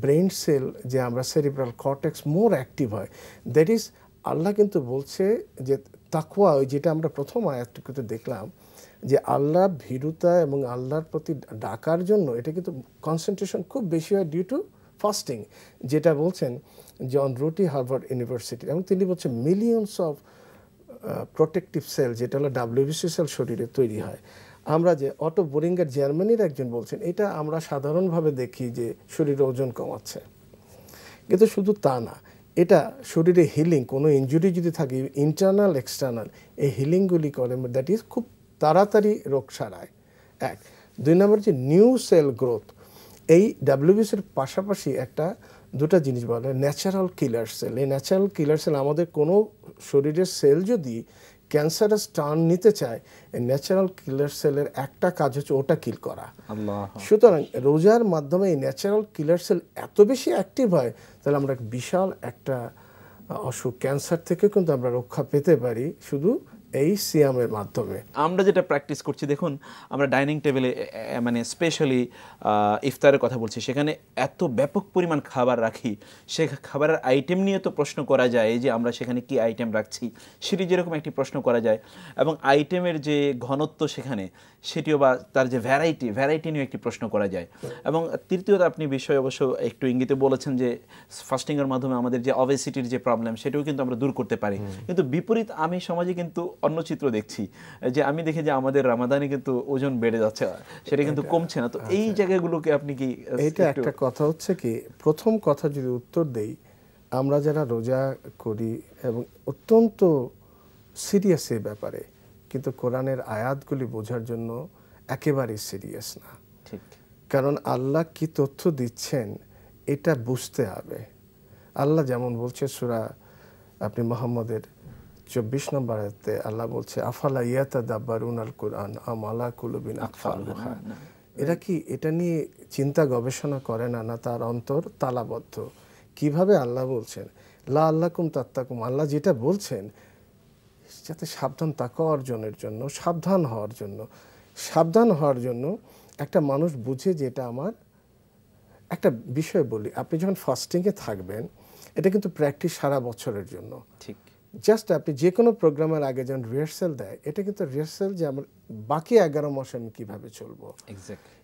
ব্রেন সেল যে আমরা সেরিব্রাল কর্টেক্স মোর অ্যাক্টিভ হয়। দ্যাট ইজ, আল্লাহ কিন্তু বলছে যে তাকওয়া, যেটা আমরা প্রথম আয়াতটুকুতে দেখলাম যে আল্লাহ ভীরুতা এবং আল্লাহর প্রতি ডাকার জন্য এটা কিন্তু কনসেন্ট্রেশন খুব বেশি হয় ডিউ টু ফাস্টিং, যেটা বলছেন জন রুটি হার্ভার্ড ইউনিভার্সিটি। এবং তিনি বলছেন মিলিয়নস অফ প্রোটেক্টিভ সেল, যেটা হলো WBC সেল শরীরে তৈরি হয়। আমরা যে অটো বোরিঙ্গার জার্মানির একজন বলছেন, এটা আমরা সাধারণভাবে দেখি যে শরীরে ওজন কমাচ্ছে, কিন্তু শুধু তা না, এটা শরীরে হিলিং, কোনো ইনজুরি যদি থাকে ইন্টারনাল এক্সটার্নাল, এই হিলিংগুলি করে, দ্যাট ইজ খুব তাড়াতাড়ি রোগ সারায়। 1 2 নম্বর যে নিউ সেল গ্রোথ, এই WBCর পাশাপাশি দুটা জিনিস বলে ন্যাচারাল কিলার সেল। এই ন্যাচারাল কিলার সেল, আমাদের কোনো শরীরের সেল যদি ক্যান্সারাস টার্ন নিতে চায়, এই ন্যাচারাল কিলার সেলের একটা কাজ হচ্ছে ওটা কিল করা। সুতরাং রোজার মাধ্যমে এই ন্যাচারাল কিলার সেল এত বেশি অ্যাক্টিভ হয়, তাহলে আমরা বিশাল একটা অসুখ, ক্যান্সার থেকে কিন্তু আমরা রক্ষা পেতে পারি শুধু এই সিয়ামের মাধ্যমে। আমরা যেটা প্র্যাকটিস করছি, দেখুন আমরা ডাইনিং টেবিলে মানে স্পেশালি ইফতারের কথা বলছি, সেখানে এত ব্যাপক পরিমাণ খাবার রাখি, সে খাবারের আইটেম নিয়ে তো প্রশ্ন করা যায় যে আমরা সেখানে কি আইটেম রাখছি, সেটি যেরকম একটি প্রশ্ন করা যায়, এবং আইটেমের যে ঘনত্ব সেখানে সেটিও, বা তার যে ভ্যারাইটি নিয়ে একটি প্রশ্ন করা যায়। এবং তৃতীয়ত আপনি বিষয় অবশ্য একটু ইঙ্গিতে বলেছেন যে ফাস্টিংয়ের মাধ্যমে আমাদের যে অবেসিটির যে প্রবলেম, সেটাও কিন্তু আমরা দূর করতে পারি। কিন্তু বিপরীত আমি সমাজে কিন্তু অন্য চিত্র দেখছি, যে আমি দেখি যে আমাদের রামাদানে কিন্তু ওজন বেড়ে যাচ্ছে, সেটা কিন্তু কমছে না। তো এই জায়গাগুলোকে আপনি কি, এটা একটা কথা হচ্ছে কি, প্রথম কথা যদি উত্তর দেই, আমরা যারা রোজা করি এবং অত্যন্ত সিরিয়াস এই ব্যাপারে, কিন্তু কোরআনের আয়াতগুলি বোঝার জন্য একেবারেই সিরিয়াস না। ঠিক, কারণ আল্লাহ কি তথ্য দিচ্ছেন এটা বুঝতে হবে। আল্লাহ যেমন বলছে সূরা আপনি মুহাম্মদের 24 নম্বর আয়াতে আল্লাহ বলছে আফালা ইয়াতাদাব্বারুনাল কুরআন আম আলা কুলুবিন আকফালুহা। এরা কি এটা নিয়ে চিন্তা গবেষণা করে না, না তার অন্তর তালাবদ্ধ? কিভাবে আল্লাহ বলছেন লা আল্লাকুম তাত্তাকুম, আল্লাহ যেটা বলছেন যাতে সাবধান, তাকওয়া অর্জনের জন্য, সাবধান হওয়ার জন্য একটা মানুষ বুঝে যে এটা আমার একটা বিষয়। বলি, আপনি যখন ফাস্টিংয়ে থাকবেন, এটা কিন্তু প্র্যাকটিস সারা বছরের জন্য। ঠিক, জাস্ট আপনি যে কোনো প্রোগ্রামের আগে যখন রিহার্সাল দেয়, এটা কিন্তু রিহার্সাল যে আমার বাকি 11 মাসে আমি কীভাবে চলবো।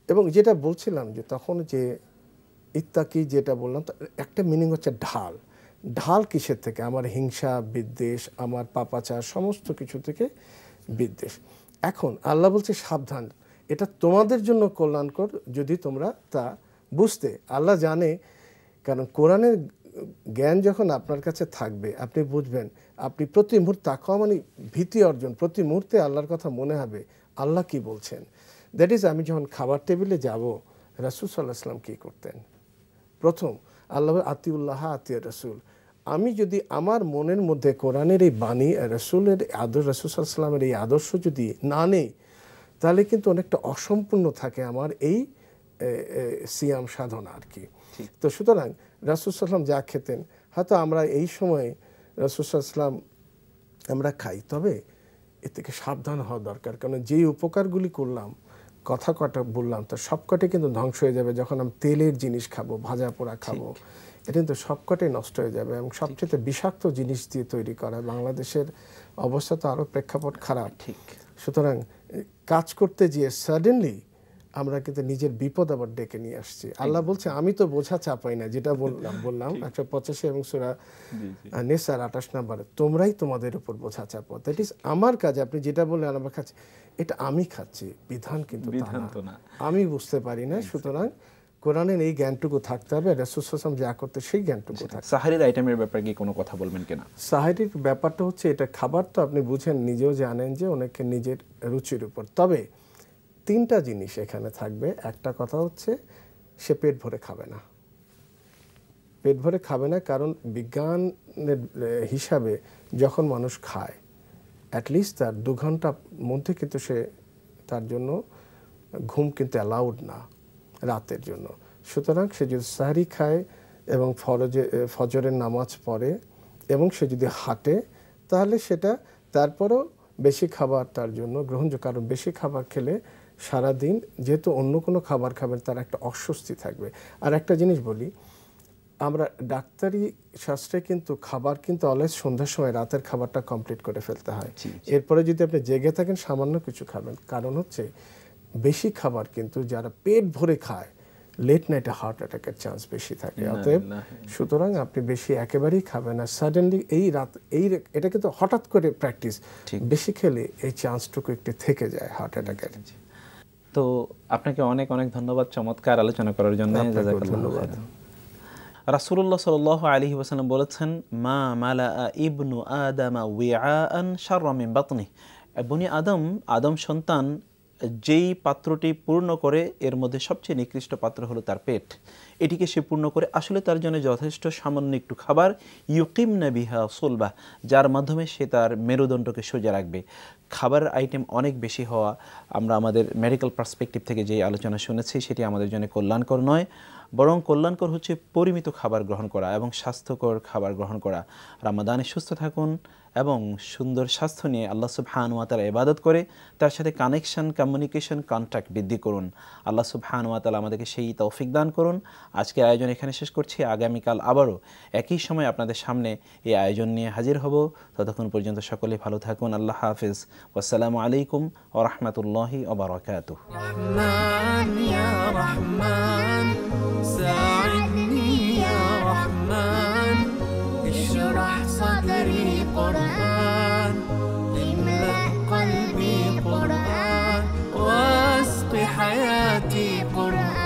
এবং যেটা বলছিলাম যে তখন যে ইত্তাকি যেটা বললাম, একটা মিনিং হচ্ছে ঢাল কিসের থেকে? আমার হিংসা, বিদ্বেষ, আমার পাপাচার, সমস্ত কিছু থেকে বিদ্বেষ। এখন আল্লাহ বলছে সাবধান, এটা তোমাদের জন্য কল্যাণকর যদি তোমরা তা বুঝতে। আল্লাহ জানে, কারণ কোরআনের জ্ঞান যখন আপনার কাছে থাকবে, আপনি বুঝবেন, আপনি প্রতি মুহূর্তে তাকওয়া মানে ভীতি অর্জন, প্রতি মুহূর্তে আল্লাহর কথা মনে হবে আল্লাহ কি বলছেন। দ্যাট ইজ, আমি যখন খাবার টেবিলে যাব, রাসূল সাল্লাল্লাহু আলাইহি ওয়াসাল্লাম কী করতেন? প্রথম আল্লাহ আতিউল্লাহ আতিয়া রসুল, আমি যদি আমার মনের মধ্যে কোরআনের এই বাণী, রসুলের আদর্শ, রাসূল সাল্লাল্লাহু আলাইহি ওয়াসাল্লামের এই আদর্শ যদি না নেই, তাহলে কিন্তু অনেকটা অসম্পূর্ণ থাকে আমার এই সিয়াম সাধনা আর কি। তো সুতরাং রাসূল সাল্লাল্লাহু আলাইহি ওয়াসাল্লাম যা খেতেন, হয়তো আমরা এই সময়ে রাসূল সাল্লাল্লাহু আলাইহি ওয়াসাল্লাম আমরা খাই, তবে এর থেকে সাবধান হওয়া দরকার। কারণ যেই উপকারগুলি করলাম, কথা কটা বললাম তো সবকটাই কিন্তু ধ্বংস হয়ে যাবে যখন আমি তেলের জিনিস খাবো, ভাজা পোড়া খাবো, এটা কিন্তু সবকটাই নষ্ট হয়ে যাবে। এবং সবচেয়ে বিষাক্ত জিনিস দিয়ে তৈরি করা, বাংলাদেশের অবস্থা তো আরও প্রেক্ষাপট খারাপ। ঠিক। সুতরাং কাজ করতে গিয়ে সাডেনলি আমরা কিন্তু নিজের বিপদ আবার ডেকে নিয়ে আসছি। আল্লাহ বলছে আমি তো বোঝা চাপাই না, যেটা বললাম 185 এবং সূরা নিসার 28 নম্বরে, তোমরাই তোমাদের উপর বোঝা চাপো। দ্যাট ইজ আমার কাজ। আপনি যেটা বললেন আমার খাচ্ছি, এটা আমি খাচ্ছি, বিধান কিন্তু তা না, আমি বুঝতে পারি না। সুতরাং কোরআনের এই জ্ঞানটুকু থাকতে হবে, রাসূল সাল্লাল্লাহু আলাইহি ওয়াসাল্লাম যা করতে সেই জ্ঞানটুকু থাকতে। সাহারির আইটেমের ব্যাপারে কি কোনো কথা বলবেন কিনা? সাহারির ব্যাপারটা হচ্ছে, এটা খাবার তো আপনি বুঝেন, নিজেও জানেন যে অনেকে নিজের রুচির উপর। তবে 3টা জিনিস এখানে থাকবে। একটা কথা হচ্ছে সে পেট ভরে খাবে না। পেট ভরে খাবে না কারণ বিজ্ঞানের হিসাবে যখন মানুষ খায় অ্যাটলিস্ট তার 2 ঘন্টার মধ্যে কিন্তু সে, তার জন্য ঘুম কিন্তু অ্যালাউড না রাতের জন্য। সুতরাং সে যদি সাহরি খায় এবং ফজরের নামাজ পড়ে এবং সে যদি হাঁটে, তাহলে সেটা তারপরও বেশি খাবার তার জন্য গ্রহণযোগ্য। কারণ বেশি খাবার খেলে সারাদিন যেহেতু অন্য কোনো খাবার খাবেন, তার একটা অস্বস্তি থাকবে। আর একটা জিনিস বলি, আমরা ডাক্তারি শাস্ত্রে কিন্তু খাবার কিন্তু অলওয়েজ সন্ধ্যার সময় রাতের খাবারটা কমপ্লিট করে ফেলতে হয়। এরপরে যদি আপনি জেগে থাকেন সামান্য কিছু খাবেন। কারণ হচ্ছে বেশি খাবার কিন্তু যারা পেট ভরে খায়, লেট নাইটে হার্ট অ্যাটাকের চান্স বেশি থাকে। অতএব সুতরাং আপনি বেশি একেবারেই খাবেন না। সাডেনলি এটা কিন্তু হঠাৎ করে প্র্যাকটিস, বেশি খেলে এই চান্সটুকু একটু থেকে যায় হার্ট অ্যাটাকের। তো আপনাকে অনেক অনেক ধন্যবাদ চমৎকার আলোচনা করার জন্য। ধন্যবাদ। রাসূলুল্লাহ সাল্লাল্লাহু আলাইহি ওয়াসাল্লাম বলেছেন, মা মালা ইবনু আদামা ওয়িআআন শাররা মিন বাতনিহি, বনি আদম সন্তান যেই পাত্রটি পূর্ণ করে এর মধ্যে সবচেয়ে নিকৃষ্ট পাত্র হলো তার পেট। এটিকে সে পূর্ণ করে আসলে তার জন্য যথেষ্ট সামান্য একটু খাবার, ইউকিমনা বিহা সুলবাহ, যার মাধ্যমে সে তার মেরুদণ্ডকে সোজা রাখবে। খাবারের আইটেম অনেক বেশি হওয়া, আমরা আমাদের মেডিকেল পার্সপেক্টিভ থেকে যে আলোচনা শুনেছি সেটি আমাদের জন্য কল্যাণকর নয়, বরং কল্যাণকর হচ্ছে পরিমিত খাবার গ্রহণ করা এবং স্বাস্থ্যকর খাবার গ্রহণ করা। রমাদানে সুস্থ থাকুন এবং সুন্দর স্বাস্থ্য নিয়ে আল্লাহ সুবহানাহু ওয়া তাআলা ইবাদত করে তার সাথে কানেকশন, কমিউনিকেশন, কন্ট্যাক্ট বৃদ্ধি করুন। আল্লাহ সুবহানাহু ওয়া তাআলা আমাদেরকে সেই তৌফিক দান করুন। আজকের আয়োজন এখানে শেষ করছি। আগামীকাল আবারও একই সময় আপনাদের সামনে এই আয়োজন নিয়ে হাজির হব। ততক্ষণ পর্যন্ত সকলে ভালো থাকুন। আল্লাহ হাফিজ। আসসালামু আলাইকুম ওয়া রাহমাতুল্লাহি ওয়া বারাকাতুহু। رحمن يا رحمن ساعدني يا رحمن اشرح صدري قرآن املأ قلبي قرآن واسق حياتي قرآن